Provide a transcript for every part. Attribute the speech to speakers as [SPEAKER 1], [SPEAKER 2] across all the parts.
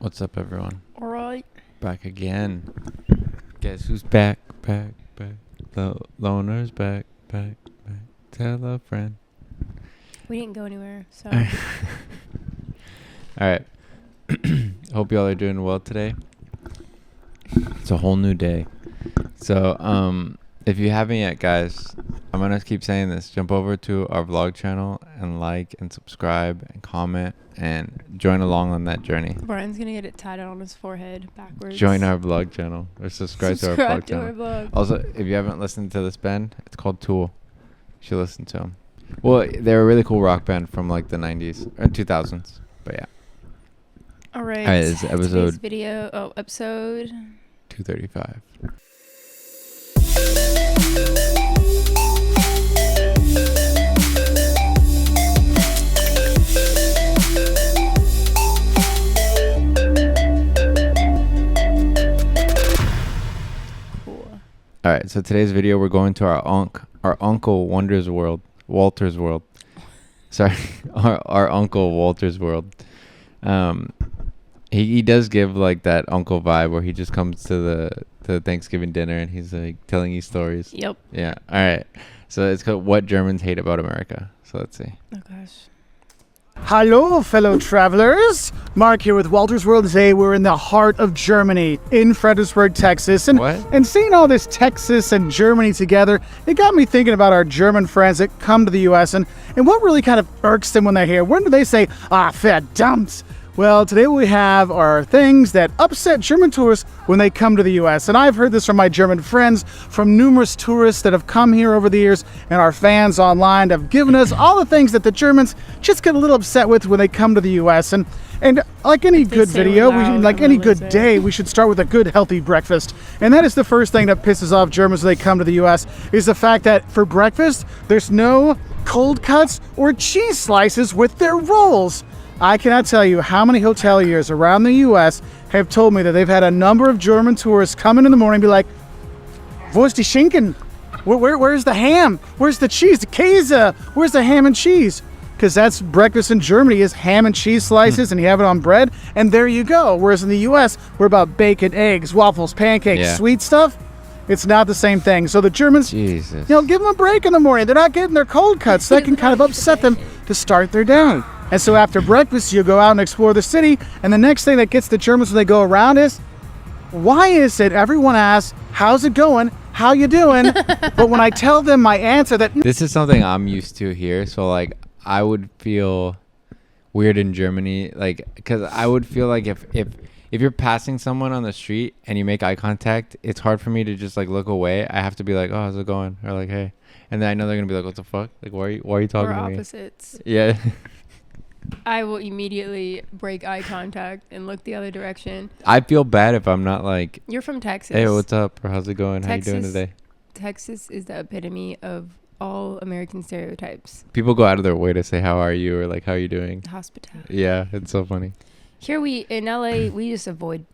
[SPEAKER 1] What's up, everyone?
[SPEAKER 2] All right.
[SPEAKER 1] Back again. Guess who's back? The loner's back. Tell a friend.
[SPEAKER 2] We didn't go anywhere, so.
[SPEAKER 1] All right. Hope y'all are doing well today. It's a whole new day. So, if you haven't yet, guys, I'm going to keep saying this. Jump over to our vlog channel and like and subscribe and comment and join along on that journey.
[SPEAKER 2] Brian's going to get it tied on his forehead backwards.
[SPEAKER 1] Join our vlog channel or subscribe to our vlog channel.
[SPEAKER 2] Vlog.
[SPEAKER 1] Also, if you haven't listened to this band, it's called Tool. You should listen to them. Well, they're a really cool rock band from like the 90s or 2000s. But yeah.
[SPEAKER 2] All right.
[SPEAKER 1] All right, it's episode 235. All right, so today's video, we're going to our uncle Walter's world. Sorry, our uncle Walter's world. He does give like that uncle vibe where he just comes to the Thanksgiving dinner and he's like telling you stories.
[SPEAKER 2] Yep.
[SPEAKER 1] Yeah. All right. So it's called What Germans Hate About America. So let's see.
[SPEAKER 2] Oh gosh.
[SPEAKER 3] Hello, fellow travelers. Mark here with Walter's World. Today we're in the heart of Germany, in Fredericksburg, Texas. And seeing all this Texas and Germany together, it got me thinking about our German friends that come to the U.S. and what really kind of irks them when they're here. When do they say, verdammt? Well, today we have our things that upset German tourists when they come to the U.S. And I've heard this from my German friends, from numerous tourists that have come here over the years, and our fans online have given us all the things that the Germans just get a little upset with when they come to the U.S. And like any good video, like any good day, we should start with a good, healthy breakfast. And that is the first thing that pisses off Germans when they come to the U.S. is the fact that for breakfast, there's no cold cuts or cheese slices with their rolls. I cannot tell you how many hoteliers around the U.S. have told me that they've had a number of German tourists come in the morning and be like, "Wo ist die Schinken? Where's the ham? Where's the cheese? The Käse? Where's the ham and cheese?" Because that's breakfast in Germany is ham and cheese slices and you have it on bread, and there you go. Whereas in the U.S., we're about bacon, eggs, waffles, pancakes, sweet stuff. It's not the same thing. So the Germans, give them a break in the morning. They're not getting their cold cuts. So that can kind of upset them to start their day. And so after breakfast, you go out and explore the city. And the next thing that gets the Germans when they go around is, why is it everyone asks, how's it going? How you doing? But when I tell them my answer that...
[SPEAKER 1] This is something I'm used to here. So like I would feel weird in Germany. Like, because I would feel like if you're passing someone on the street and you make eye contact, it's hard for me to just like look away. I have to be like, "Oh, how's it going?" Or like, "Hey," and then I know they're gonna be like, "What the fuck? Like, why are you talking to me?"
[SPEAKER 2] We're opposites.
[SPEAKER 1] Yeah.
[SPEAKER 2] I will immediately break eye contact and look the other direction.
[SPEAKER 1] I feel bad if I'm not like,
[SPEAKER 2] "You're from Texas.
[SPEAKER 1] Hey, what's up?" or "How's it going? How you doing today?"
[SPEAKER 2] Texas is the epitome of all American stereotypes.
[SPEAKER 1] People go out of their way to say, "How are you?" or like, "How are you doing?"
[SPEAKER 2] Hospitality.
[SPEAKER 1] Yeah, it's so funny.
[SPEAKER 2] Here in LA, we just avoid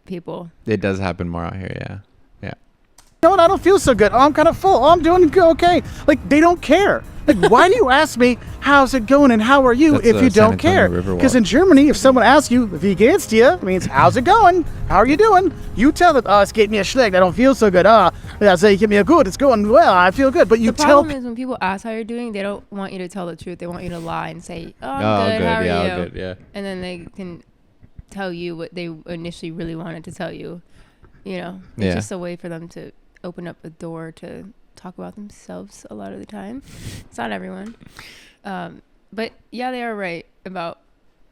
[SPEAKER 2] people.
[SPEAKER 1] It does happen more out here, yeah.
[SPEAKER 3] You know what? I don't feel so good. Oh, I'm kind of full. Oh, I'm doing okay. Like, they don't care. Like, why do you ask me, how's it going and how are you if you don't care? Because in Germany, if someone asks you, wie geht's dir? It means, how's it going? How are you doing? You tell them, es geht mir schlecht. I don't feel so good. I say, geht mir gut. It's going well. I feel good. But you
[SPEAKER 2] tell... The problem is when people ask how you're doing, they don't want you to tell the truth. They want you to lie and say, "Oh, I'm good. How are you?"
[SPEAKER 1] Good, yeah.
[SPEAKER 2] And then they can tell you what they initially really wanted to tell you. You know? It's just a way for them to open up a door to talk about themselves a lot of the time. It's not everyone. But yeah, they are right about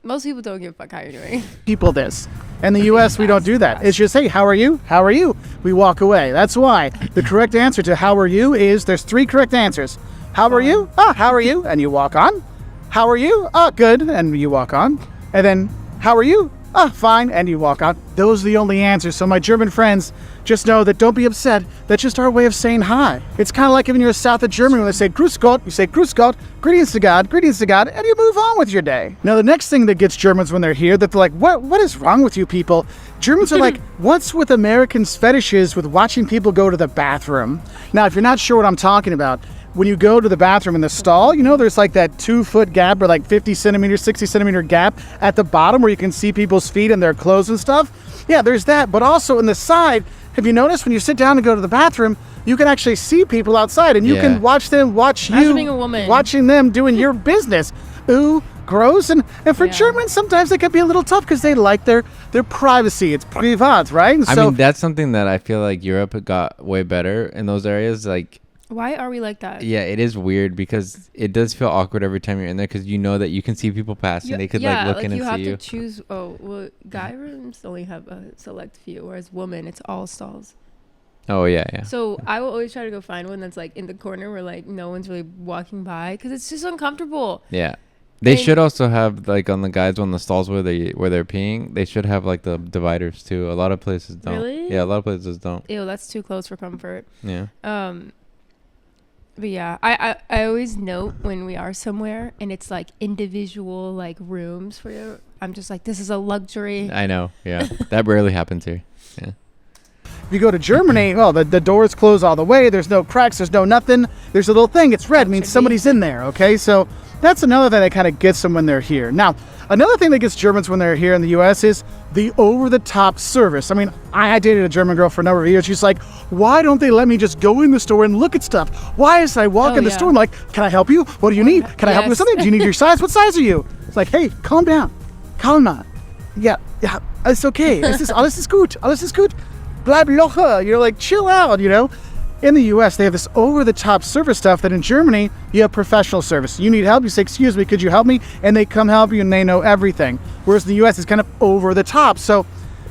[SPEAKER 2] most people don't give a fuck how you're doing.
[SPEAKER 3] People this. In the U.S., we don't do that. It's just, hey, how are you? How are you? We walk away. That's why the correct answer to how are you is there's 3 correct answers. How are you? How are you? And you walk on. How are you? Good. And you walk on. And then, how are you? Fine. And you walk on. Those are the only answers. So my German friends, just know that don't be upset. That's just our way of saying hi. It's kind of like when you're south of Germany when they say Grüß Gott, you say Grüß Gott, greetings to God, and you move on with your day. Now the next thing that gets Germans when they're here, that they're like, what is wrong with you people? Germans are like, what's with Americans' fetishes with watching people go to the bathroom? Now, if you're not sure what I'm talking about, when you go to the bathroom in the stall, you know, there's like that 2-foot gap or like 50 centimeter, 60 centimeter gap at the bottom where you can see people's feet and their clothes and stuff. Yeah, there's that. But also in the side, have you noticed when you sit down and go to the bathroom, you can actually see people outside and you can watch them watch you
[SPEAKER 2] being a woman.
[SPEAKER 3] Watching them doing your business. Ooh, gross. And for Germans, sometimes it can be a little tough because they like their privacy. It's privat, right? And
[SPEAKER 1] I mean, that's something that I feel like Europe got way better in those areas. Like,
[SPEAKER 2] why are we like that?
[SPEAKER 1] Yeah, it is weird because it does feel awkward every time you're in there because you know that you can see people passing. They could like look in and see you.
[SPEAKER 2] Yeah, you have to choose. Oh, well, guy rooms only have a select few, whereas women, it's all stalls.
[SPEAKER 1] Oh, yeah.
[SPEAKER 2] So I will always try to go find one that's like in the corner where like no one's really walking by because it's just uncomfortable.
[SPEAKER 1] Yeah. They should also have like on the guys on the stalls where they're peeing, they should have like the dividers too. A lot of places don't.
[SPEAKER 2] Really?
[SPEAKER 1] Yeah, a lot of places don't.
[SPEAKER 2] Ew, that's too close for comfort.
[SPEAKER 1] Yeah.
[SPEAKER 2] But yeah, I always note when we are somewhere and it's like individual like rooms for you. I'm just like, this is a luxury.
[SPEAKER 1] I know. Yeah. That rarely happens here. Yeah.
[SPEAKER 3] If you go to Germany, the doors close all the way. There's no cracks. There's no nothing. There's a little thing. It's red. It means somebody's in there. Okay. So that's another thing that kind of gets them when they're here. Now, another thing that gets Germans when they're here in the U.S. is the over-the-top service. I mean, I dated a German girl for a number of years. She's like, why don't they let me just go in the store and look at stuff? Why is I walk in the store and like, can I help you? What do you need? Can I help you with something? Do you need your size? What size are you? It's like, hey, calm down. Calm down. Yeah, it's okay. Alles ist gut. Alles ist gut. Bleib locker. You're like, chill out, you know? In the U.S., they have this over-the-top service stuff that in Germany, you have professional service. You need help, you say, excuse me, could you help me? And they come help you and they know everything. Whereas in the U.S., it's kind of over-the-top. So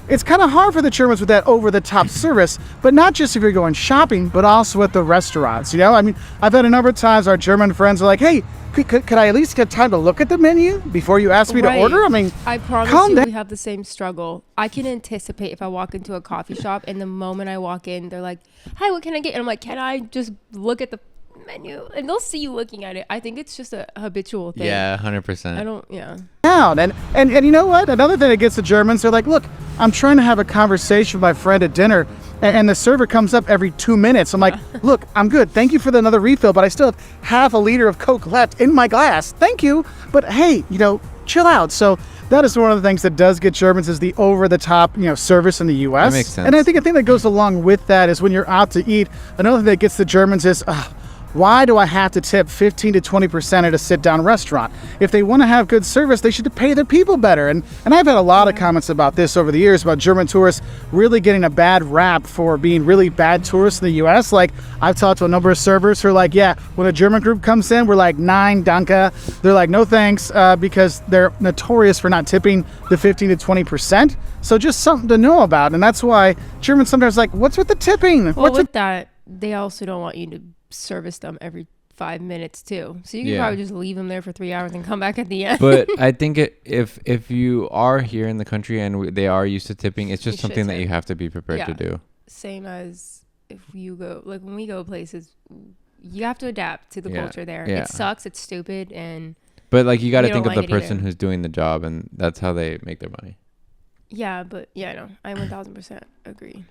[SPEAKER 3] it's kind of hard for the Germans with that over-the-top service, but not just if you're going shopping, but also at the restaurants, you know? I mean, I've had a number of times our German friends are like, hey, could I at least get time to look at the menu before you ask me to order? I mean,
[SPEAKER 2] I promise you we have the same struggle. I can anticipate if I walk into a coffee shop and the moment I walk in, they're like, hi, what can I get? And I'm like, can I just look at the menu? And they'll see you looking at it. I think it's just a habitual thing.
[SPEAKER 1] Yeah, 100%.
[SPEAKER 3] And you know what? Another thing that gets the Germans, they're like, look, I'm trying to have a conversation with my friend at dinner, and the server comes up every 2 minutes. I'm like, look, I'm good. Thank you for another refill, but I still have half a liter of Coke left in my glass. Thank you. But hey, you know, chill out. So that is one of the things that does get Germans is the over-the-top, you know, service in the U.S.
[SPEAKER 1] That makes sense.
[SPEAKER 3] And I think a thing that goes along with that is when you're out to eat, another thing that gets the Germans is, why do I have to tip 15 to 20% at a sit-down restaurant? If they want to have good service, they should pay their people better. And I've had a lot of comments about this over the years about German tourists really getting a bad rap for being really bad tourists in the U.S. Like, I've talked to a number of servers who are like, yeah, when a German group comes in, we're like, nein, danke. They're like, no thanks, because they're notorious for not tipping the 15 to 20%. So just something to know about. And that's why Germans sometimes like, what's with the tipping?
[SPEAKER 2] Well, with that, they also don't want you to service them every 5 minutes too, so you can probably just leave them there for 3 hours and come back at the end.
[SPEAKER 1] But I think if you are here in the country and they are used to tipping, it's just something that you have to be prepared to do.
[SPEAKER 2] Same as if you go, like when we go places, you have to adapt to the culture there. It sucks, it's stupid,
[SPEAKER 1] but like you got to think of the person who's doing the job, and that's how they make their money.
[SPEAKER 2] Yeah, but no, I 1000% agree.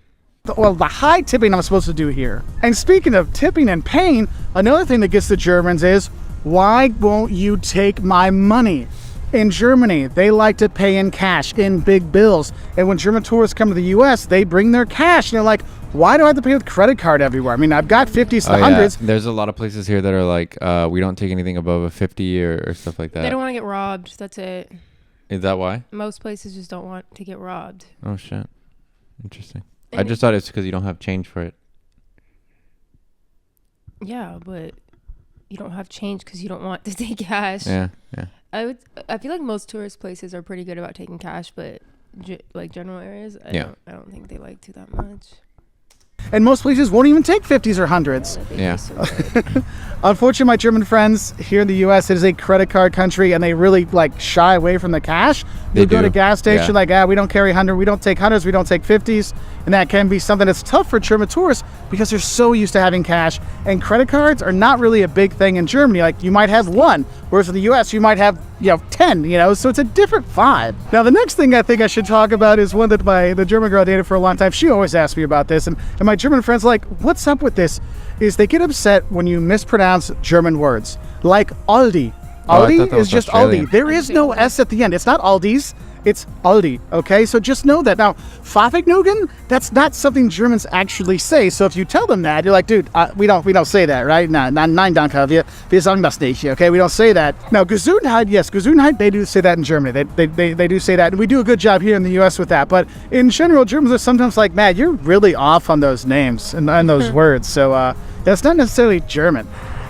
[SPEAKER 3] Well, the high tipping I'm supposed to do here. And speaking of tipping and paying, another thing that gets the Germans is, why won't you take my money? In Germany, they like to pay in cash, in big bills. And when German tourists come to the U.S., they bring their cash. And they're like, why do I have to pay with credit card everywhere? I mean, I've got 50s to 100s.
[SPEAKER 1] Yeah. There's a lot of places here that are like, we don't take anything above a 50 or stuff like that.
[SPEAKER 2] They don't want to get robbed. That's it.
[SPEAKER 1] Is that why?
[SPEAKER 2] Most places just don't want to get robbed.
[SPEAKER 1] Oh, shit. Interesting. I just thought it's because you don't have change for it.
[SPEAKER 2] Yeah, but you don't have change because you don't want to take cash.
[SPEAKER 1] Yeah.
[SPEAKER 2] I feel like most tourist places are pretty good about taking cash, but like general areas, I don't think they like to that much.
[SPEAKER 3] And most places won't even take 50s or 100s.
[SPEAKER 1] Yeah.
[SPEAKER 3] Unfortunately, my German friends here in the U.S., it is a credit card country, and they really like shy away from the cash. They go to gas station like, we don't carry 100, we don't take 100s, we don't take 50s. And that can be something that's tough for German tourists because they're so used to having cash. And credit cards are not really a big thing in Germany. Like, you might have one, whereas in the U.S., you might have 10, so it's a different vibe. Now, the next thing I think I should talk about is one that the German girl I dated for a long time, she always asked me about this. And my German friends are like, what's up with this? is they get upset when you mispronounce German words, like Aldi.
[SPEAKER 1] Oh, I thought
[SPEAKER 3] Aldi
[SPEAKER 1] that
[SPEAKER 3] is
[SPEAKER 1] was
[SPEAKER 3] just
[SPEAKER 1] Australian.
[SPEAKER 3] Aldi. There is no S at the end. It's not Aldi's. It's Aldi. Okay, so just know that. Now, Pfannkuchen, that's not something Germans actually say. So if you tell them that, you're like, dude, we don't say that, right? Nein, danke, wir sagen das nicht. Okay, we don't say that. Now, Gesundheit, yes, Gesundheit, they do say that in Germany. They do say that, and we do a good job here in the U.S. with that. But in general, Germans are sometimes like, man, you're really off on those names and those words. So that's not necessarily German.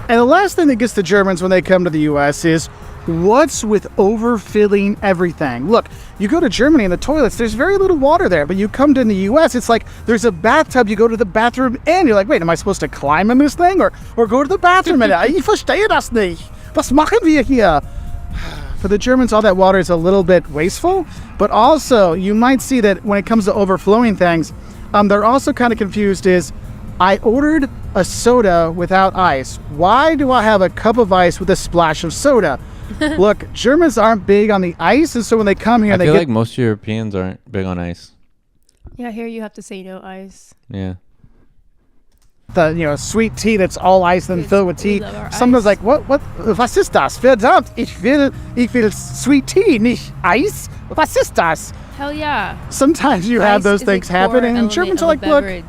[SPEAKER 3] And the last thing that gets the Germans when they come to the U.S. is, what's with overfilling everything? Look, you go to Germany and the toilets, there's very little water there, but you come to the US, it's like there's a bathtub, you go to the bathroom and you're like, wait, am I supposed to climb in this thing or go to the bathroom? And ich verstehe das nicht. Was machen wir hier? For the Germans, all that water is a little bit wasteful, but also you might see that when it comes to overflowing things, they're also kind of confused is, I ordered a soda without ice. Why do I have a cup of ice with a splash of soda? Look, Germans aren't big on the ice, and so when they come here,
[SPEAKER 1] I
[SPEAKER 3] they
[SPEAKER 1] feel
[SPEAKER 3] get
[SPEAKER 1] like most Europeans aren't big on ice.
[SPEAKER 2] Yeah, here you have to say no ice.
[SPEAKER 1] Yeah.
[SPEAKER 3] the sweet tea that's all ice and filled with tea. Sometimes
[SPEAKER 2] ice.
[SPEAKER 3] like, was ist das? Verdammt, ich will sweet tea, nicht Eis. Was ist das?
[SPEAKER 2] Hell yeah.
[SPEAKER 3] Sometimes you have
[SPEAKER 2] Ice
[SPEAKER 3] those
[SPEAKER 2] is
[SPEAKER 3] things
[SPEAKER 2] a core
[SPEAKER 3] happen, and
[SPEAKER 2] element
[SPEAKER 3] Germans
[SPEAKER 2] of
[SPEAKER 3] are
[SPEAKER 2] a
[SPEAKER 3] like, look,
[SPEAKER 2] beverage.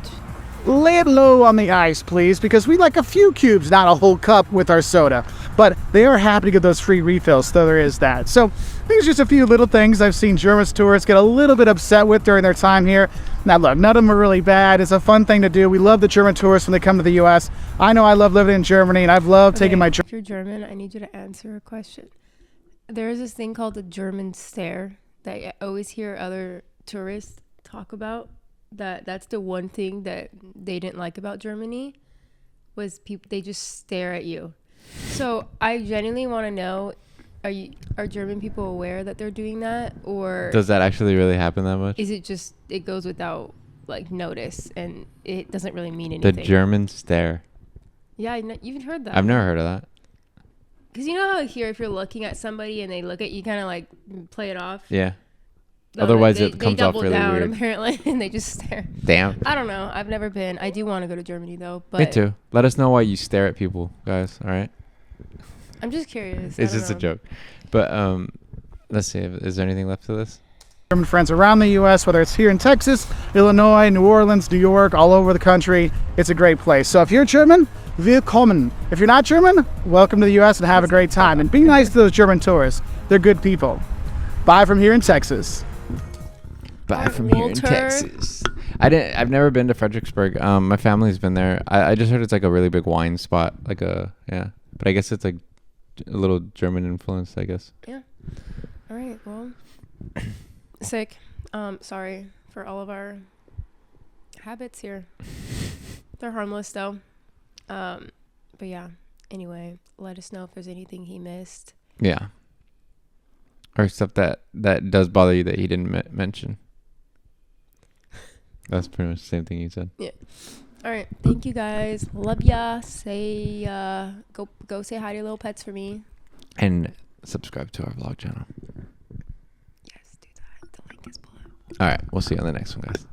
[SPEAKER 3] lay it low on the ice, please, because we like a few cubes, not a whole cup with our soda. But they are happy to get those free refills, so there is that. So these are just a few little things I've seen German tourists get a little bit upset with during their time here. Now look, none of them are really bad. It's a fun thing to do. We love the German tourists when they come to the U.S. I know I love living in Germany, and I've loved taking my...
[SPEAKER 2] If you're German, I need you to answer a question. There is this thing called the German stare that I always hear other tourists talk about. That's the one thing that they didn't like about Germany was they just stare at you. So I genuinely want to know, are German people aware that they're doing that, or
[SPEAKER 1] Does that actually really happen that much?
[SPEAKER 2] is it just it goes without like notice and it doesn't really mean
[SPEAKER 1] The
[SPEAKER 2] anything?
[SPEAKER 1] German stare.
[SPEAKER 2] Yeah, you've heard that.
[SPEAKER 1] I've never heard of that.
[SPEAKER 2] Because you know how here if you're looking at somebody and they look at you, kind of like play it off.
[SPEAKER 1] Yeah.
[SPEAKER 2] No,
[SPEAKER 1] Otherwise,
[SPEAKER 2] they
[SPEAKER 1] it comes off
[SPEAKER 2] double
[SPEAKER 1] really
[SPEAKER 2] down,
[SPEAKER 1] weird.
[SPEAKER 2] Apparently, and they just stare.
[SPEAKER 1] Damn.
[SPEAKER 2] I don't know. I've never been. I do want to go to Germany though. But
[SPEAKER 1] Me too. Let us know why you stare at people, guys. All right.
[SPEAKER 2] I'm just curious.
[SPEAKER 1] It's just a joke. But let's see. Is there anything left to this?
[SPEAKER 3] German friends around the U.S., whether it's here in Texas, Illinois, New Orleans, New York, all over the country. It's a great place. So if you're German, willkommen. If you're not German, welcome to the U.S. and have a great time. And be nice to those German tourists. They're good people. Bye from here in Texas.
[SPEAKER 1] Bye from
[SPEAKER 2] Walter.
[SPEAKER 1] here in Texas. I've never been to Fredericksburg. My family's been there. I just heard it's like a really big wine spot. Yeah. But I guess it's like a little German influence, I guess.
[SPEAKER 2] Yeah. All right. Well, sick. Sorry for all of our habits here. They're harmless though. But yeah. Anyway, let us know if there's anything he missed.
[SPEAKER 1] Yeah. Or stuff that does bother you that he didn't mention. That's pretty much the same thing you said.
[SPEAKER 2] Yeah. All right. Thank you guys. Love ya. Say go say hi to little pets for me.
[SPEAKER 1] And subscribe to our vlog channel.
[SPEAKER 2] Yes, do that. The link is below.
[SPEAKER 1] All right. We'll see you on the next one, guys.